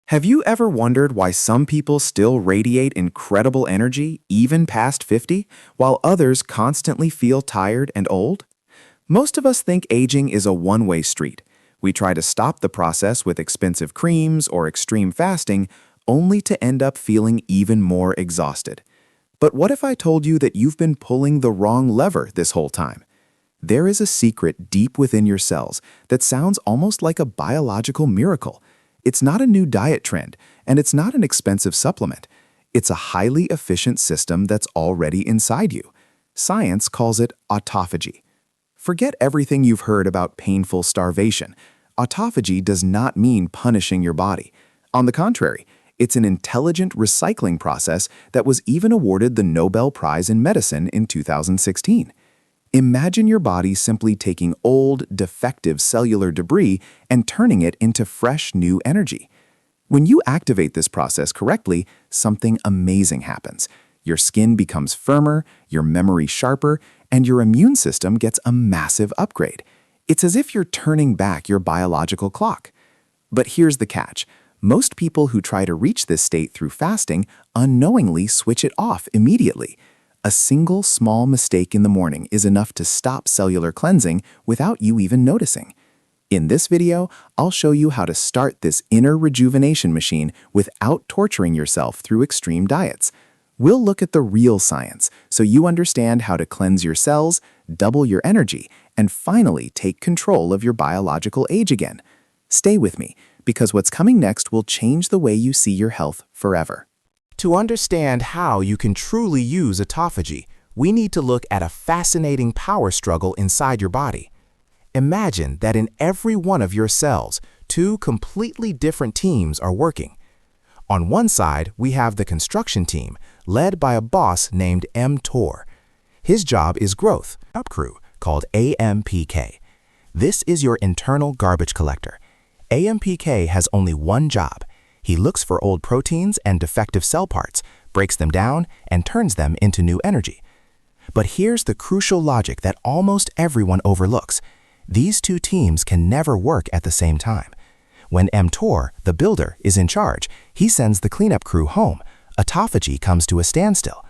Have you ever wondered why some people still radiate incredible energy even past 50, while others constantly feel tired and old? Most of us think aging is a one-way street. We try to stop the process with expensive creams or extreme fasting, only to end up feeling even more exhausted. But what if I told you that you've been pulling the wrong lever this whole time? There is a secret deep within your cells that sounds almost like a biological miracle. It's not a new diet trend, and it's not an expensive supplement. It's a highly efficient system that's already inside you. Science calls it autophagy. Forget everything you've heard about painful starvation. Autophagy does not mean punishing your body. On the contrary, it's an intelligent recycling process that was even awarded the Nobel Prize in Medicine in 2016. Imagine your body simply taking old, defective cellular debris and turning it into fresh, new energy. When you activate this process correctly, something amazing happens. Your skin becomes firmer, your memory sharper, and your immune system gets a massive upgrade. It's as if you're turning back your biological clock. But here's the catch. Most people who try to reach this state through fasting unknowingly switch it off immediately. A single small mistake in the morning is enough to stop cellular cleansing without you even noticing. In this video, I'll show you how to start this inner rejuvenation machine without torturing yourself through extreme diets. We'll look at the real science so you understand how to cleanse your cells, double your energy, and finally take control of your biological age again. Stay with me, because what's coming next will change the way you see your health forever. To understand how you can truly use autophagy, we need to look at a fascinating power struggle inside your body. Imagine that in every one of your cells, two completely different teams are working. On one side, we have the construction team, led by a boss named MTOR. His job is growth, crew, called AMPK. This is your internal garbage collector. AMPK has only one job. He looks for old proteins and defective cell parts, breaks them down, and turns them into new energy. But here's the crucial logic that almost everyone overlooks. These two teams can never work at the same time. When MTOR, the builder, is in charge, he sends the cleanup crew home. Autophagy comes to a standstill.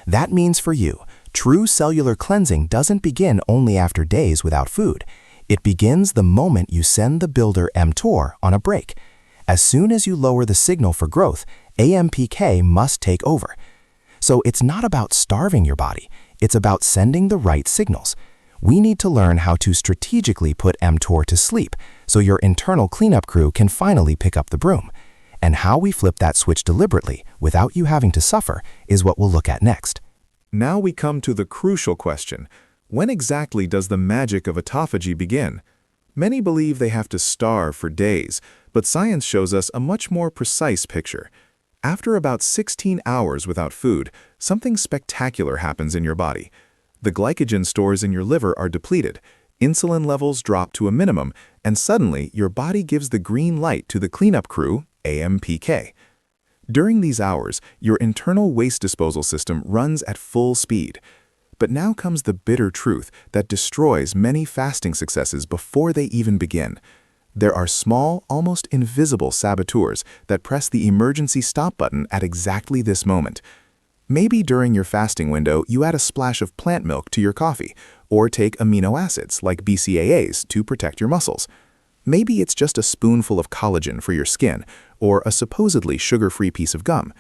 That means for you, true cellular cleansing doesn't begin only after days without food. It begins the moment you send the builder MTOR on a break. As soon as you lower the signal for growth, AMPK must take over. So it's not about starving your body, it's about sending the right signals. We need to learn how to strategically put MTOR to sleep so your internal cleanup crew can finally pick up the broom. And how we flip that switch deliberately without you having to suffer is what we'll look at next. Now we come to the crucial question. When exactly does the magic of autophagy begin? Many believe they have to starve for days, but science shows us a much more precise picture. After about 16 hours without food, something spectacular happens in your body. The glycogen stores in your liver are depleted, insulin levels drop to a minimum, and suddenly your body gives the green light to the cleanup crew, AMPK. During these hours, your internal waste disposal system runs at full speed. But now comes the bitter truth that destroys many fasting successes before they even begin. There are small, almost invisible saboteurs that press the emergency stop button at exactly this moment. Maybe during your fasting window, you add a splash of plant milk to your coffee, or take amino acids like BCAAs to protect your muscles. Maybe it's just a spoonful of collagen for your skin, or a supposedly sugar-free piece of gum.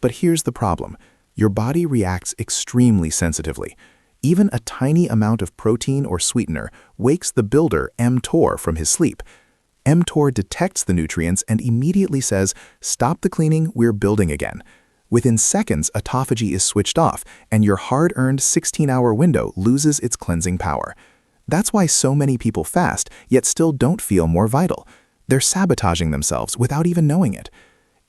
But here's the problem. Your body reacts extremely sensitively. Even a tiny amount of protein or sweetener wakes the builder MTOR from his sleep. MTOR detects the nutrients and immediately says, "Stop the cleaning, we're building again." Within seconds, autophagy is switched off, and your hard-earned 16-hour window loses its cleansing power. That's why so many people fast, yet still don't feel more vital. They're sabotaging themselves without even knowing it.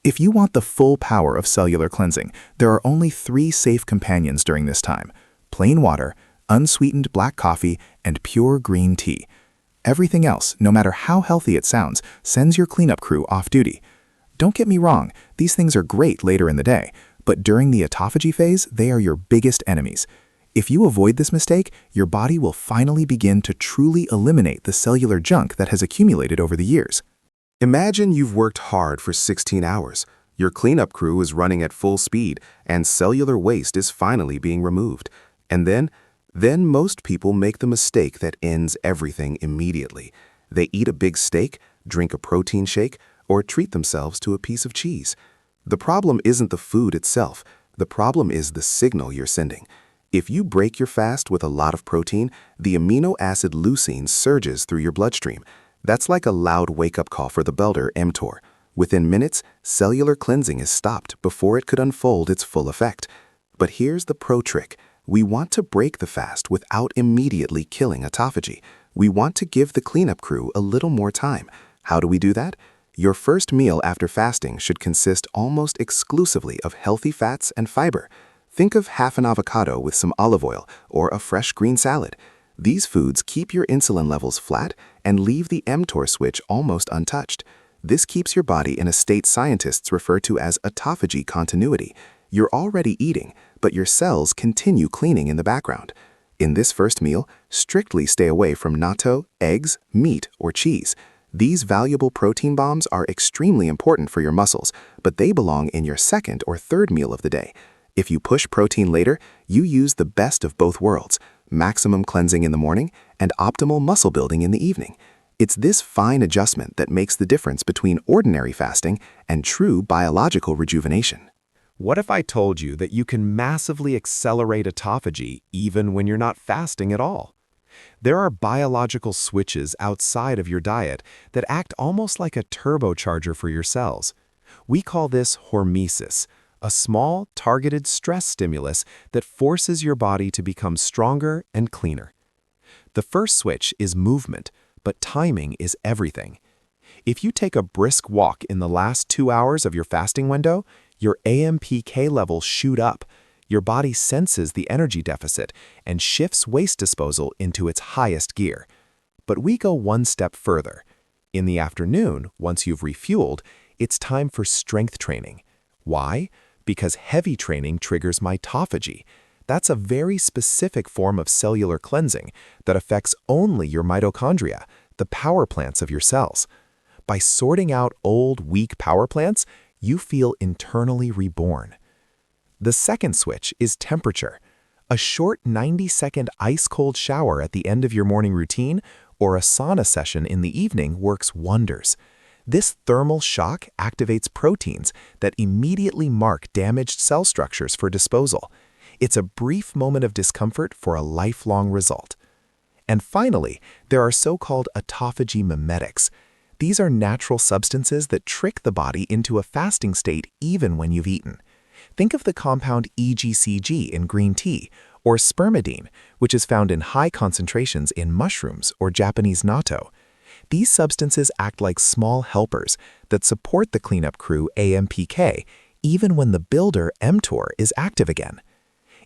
If you want the full power of cellular cleansing, there are only 3 safe companions during this time: plain water, unsweetened black coffee, and pure green tea. Everything else, no matter how healthy it sounds, sends your cleanup crew off duty. Don't get me wrong, these things are great later in the day, but during the autophagy phase, they are your biggest enemies. If you avoid this mistake, your body will finally begin to truly eliminate the cellular junk that has accumulated over the years. Imagine you've worked hard for 16 hours. Your cleanup crew is running at full speed, and cellular waste is finally being removed. And then most people make the mistake that ends everything immediately. They eat a big steak, drink a protein shake, or treat themselves to a piece of cheese. The problem isn't the food itself. The problem is the signal you're sending. If you break your fast with a lot of protein, the amino acid leucine surges through your bloodstream. That's like a loud wake-up call for the builder MTOR. Within minutes, cellular cleansing is stopped before it could unfold its full effect. But here's the pro trick. We want to break the fast without immediately killing autophagy. We want to give the cleanup crew a little more time. How do we do that? Your first meal after fasting should consist almost exclusively of healthy fats and fiber. Think of half an avocado with some olive oil or a fresh green salad. These foods keep your insulin levels flat and leave the mTOR switch almost untouched. This keeps your body in a state scientists refer to as autophagy continuity. You're already eating, but your cells continue cleaning in the background. In this first meal, strictly stay away from natto, eggs, meat, or cheese. These valuable protein bombs are extremely important for your muscles, but they belong in your second or third meal of the day. If you push protein later, you use the best of both worlds, maximum cleansing in the morning and optimal muscle building in the evening. It's this fine adjustment that makes the difference between ordinary fasting and true biological rejuvenation. What if I told you that you can massively accelerate autophagy even when you're not fasting at all? There are biological switches outside of your diet that act almost like a turbocharger for your cells. We call this hormesis, a small, targeted stress stimulus that forces your body to become stronger and cleaner. The first switch is movement, but timing is everything. If you take a brisk walk in the last 2 hours of your fasting window, your AMPK levels shoot up. Your body senses the energy deficit and shifts waste disposal into its highest gear. But we go one step further. In the afternoon, once you've refueled, it's time for strength training. Why? Because heavy training triggers mitophagy. That's a very specific form of cellular cleansing that affects only your mitochondria, the power plants of your cells. By sorting out old, weak power plants, you feel internally reborn. The second switch is temperature. A short 90-second ice-cold shower at the end of your morning routine or a sauna session in the evening works wonders. This thermal shock activates proteins that immediately mark damaged cell structures for disposal. It's a brief moment of discomfort for a lifelong result. And finally, there are so-called autophagy mimetics. These are natural substances that trick the body into a fasting state even when you've eaten. Think of the compound EGCG in green tea, or spermidine, which is found in high concentrations in mushrooms or Japanese natto. These substances act like small helpers that support the cleanup crew AMPK even when the builder mTOR is active again.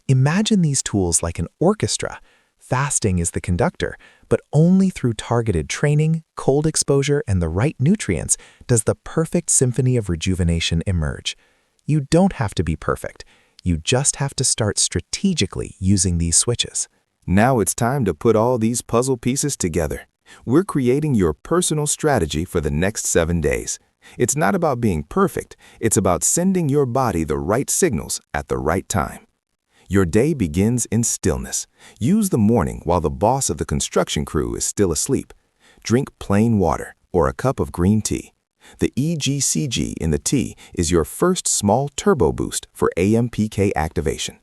Imagine these tools like an orchestra. Fasting is the conductor, but only through targeted training, cold exposure, and the right nutrients does the perfect symphony of rejuvenation emerge. You don't have to be perfect. You just have to start strategically using these switches. Now it's time to put all these puzzle pieces together. We're creating your personal strategy for the next 7 days. It's not about being perfect. It's about sending your body the right signals at the right time. Your day begins in stillness. Use the morning while the boss of the construction crew is still asleep. Drink plain water or a cup of green tea. The EGCG in the tea is your first small turbo boost for AMPK activation.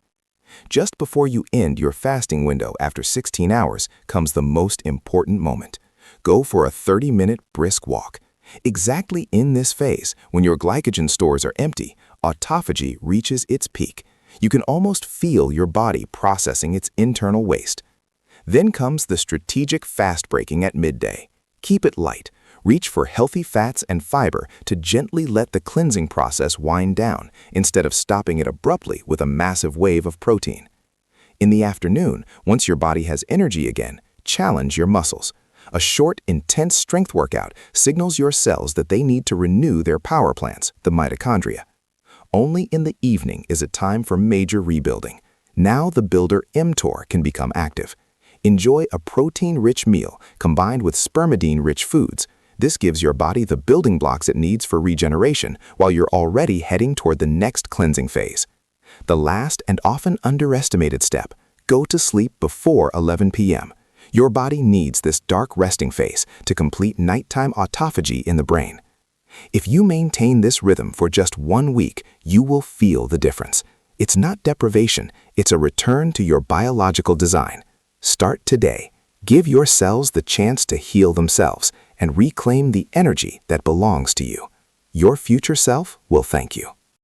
Just before you end your fasting window after 16 hours comes the most important moment. Go for a 30-minute brisk walk. Exactly in this phase, when your glycogen stores are empty, autophagy reaches its peak. You can almost feel your body processing its internal waste. Then comes the strategic fast breaking at midday. Keep it light. Reach for healthy fats and fiber to gently let the cleansing process wind down instead of stopping it abruptly with a massive wave of protein. In the afternoon, once your body has energy again, challenge your muscles. A short, intense strength workout signals your cells that they need to renew their power plants, the mitochondria. Only in the evening is it time for major rebuilding. Now the builder mTOR can become active. Enjoy a protein-rich meal combined with spermidine-rich foods. This gives your body the building blocks it needs for regeneration while you're already heading toward the next cleansing phase. The last and often underestimated step: go to sleep before 11 p.m. Your body needs this dark resting phase to complete nighttime autophagy in the brain. If you maintain this rhythm for just 1 week, you will feel the difference. It's not deprivation, it's a return to your biological design. Start today. Give your cells the chance to heal themselves and reclaim the energy that belongs to you. Your future self will thank you.